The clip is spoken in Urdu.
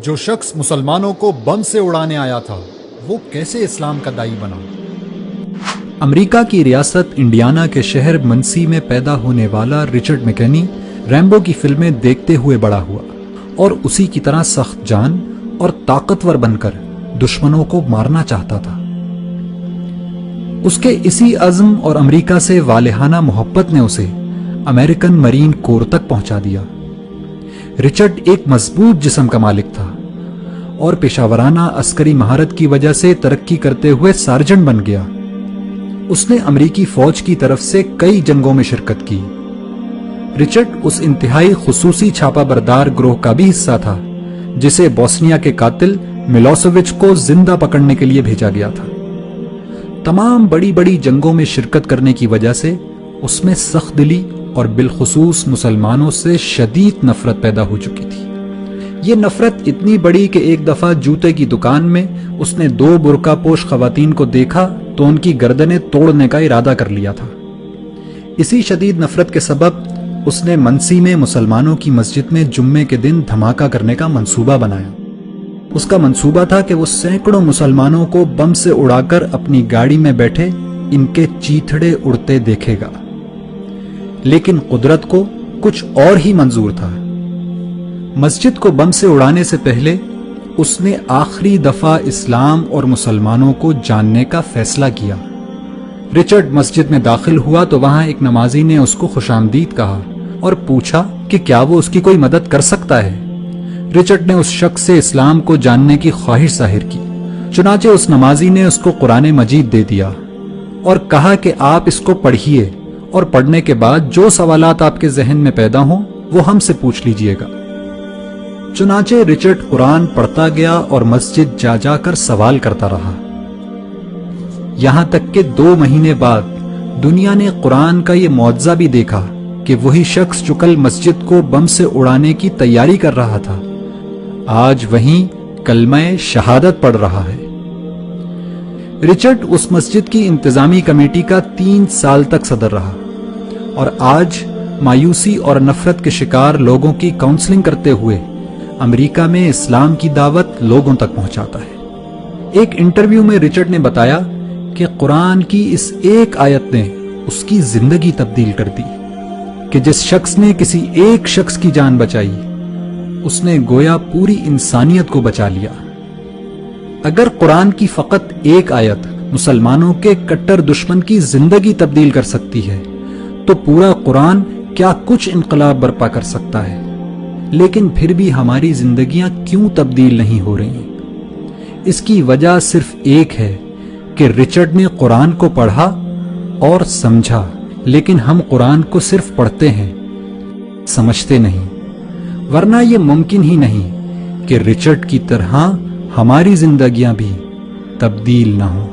جو شخص مسلمانوں کو بم سے اڑانے آیا تھا وہ کیسے اسلام کا داعی بنا؟ امریکہ کی ریاست انڈیانا کے شہر منسی میں پیدا ہونے والا رچرڈ میکنی ریمبو کی فلمیں دیکھتے ہوئے بڑا ہوا اور اسی کی طرح سخت جان اور طاقتور بن کر دشمنوں کو مارنا چاہتا تھا۔ اس کے اسی عزم اور امریکہ سے والہانہ محبت نے اسے امریکن مرین کور تک پہنچا دیا۔ رچرڈ ایک مضبوط جسم کا مالک تھا اور پیشہ ورانہ عسکری مہارت کی وجہ سے ترقی کرتے ہوئے سارجنٹ بن گیا۔ اس نے امریکی فوج کی طرف سے کئی جنگوں میں شرکت کی۔ رچرڈ اس انتہائی خصوصی چھاپا بردار گروہ کا بھی حصہ تھا جسے بوسنیا کے قاتل ملوسیوچ کو زندہ پکڑنے کے لیے بھیجا گیا تھا۔ تمام بڑی بڑی جنگوں میں شرکت کرنے کی وجہ سے اس میں سخت دلی اور بالخصوص مسلمانوں سے شدید نفرت پیدا ہو چکی تھی۔ یہ نفرت اتنی بڑی کہ ایک دفعہ جوتے کی دکان میں اس نے 2 برقع پوش خواتین کو دیکھا تو ان کی گردنیں توڑنے کا ارادہ کر لیا تھا۔ اسی شدید نفرت کے سبب اس نے منسی میں مسلمانوں کی مسجد میں جمعے کے دن دھماکہ کرنے کا منصوبہ بنایا۔ اس کا منصوبہ تھا کہ وہ سینکڑوں مسلمانوں کو بم سے اڑا کر اپنی گاڑی میں بیٹھے ان کے چیتھڑے اڑتے دیکھے گا، لیکن قدرت کو کچھ اور ہی منظور تھا۔ مسجد کو بم سے اڑانے سے پہلے اس نے آخری دفعہ اسلام اور مسلمانوں کو جاننے کا فیصلہ کیا۔ رچرڈ مسجد میں داخل ہوا تو وہاں ایک نمازی نے اس کو خوش آمدید کہا اور پوچھا کہ کیا وہ اس کی کوئی مدد کر سکتا ہے۔ رچرڈ نے اس شخص سے اسلام کو جاننے کی خواہش ظاہر کی، چنانچہ اس نمازی نے اس کو قرآن مجید دے دیا اور کہا کہ آپ اس کو پڑھیے اور پڑھنے کے بعد جو سوالات آپ کے ذہن میں پیدا ہوں وہ ہم سے پوچھ لیجئے گا۔ چنانچہ رچرڈ قرآن پڑھتا گیا اور مسجد جا جا کر سوال کرتا رہا، یہاں تک کہ 2 مہینے بعد دنیا نے قرآن کا یہ معجزہ بھی دیکھا کہ وہی شخص جو کل مسجد کو بم سے اڑانے کی تیاری کر رہا تھا آج وہیں کلمہ شہادت پڑھ رہا ہے۔ رچرڈ اس مسجد کی انتظامی کمیٹی کا 3 سال تک صدر رہا اور آج مایوسی اور نفرت کے شکار لوگوں کی کاؤنسلنگ کرتے ہوئے امریکہ میں اسلام کی دعوت لوگوں تک پہنچاتا ہے۔ ایک انٹرویو میں رچرڈ نے بتایا کہ قرآن کی اس ایک آیت نے اس کی زندگی تبدیل کر دی کہ جس شخص نے کسی ایک شخص کی جان بچائی اس نے گویا پوری انسانیت کو بچا لیا۔ اگر قرآن کی فقط ایک آیت مسلمانوں کے کٹر دشمن کی زندگی تبدیل کر سکتی ہے تو پورا قرآن کیا کچھ انقلاب برپا کر سکتا ہے۔ لیکن پھر بھی ہماری زندگیاں کیوں تبدیل نہیں ہو رہی؟ اس کی وجہ صرف ایک ہے کہ رچرڈ نے قرآن کو پڑھا اور سمجھا، لیکن ہم قرآن کو صرف پڑھتے ہیں، سمجھتے نہیں، ورنہ یہ ممکن ہی نہیں کہ رچرڈ کی طرح ہماری زندگیاں بھی تبدیل نہ ہوں۔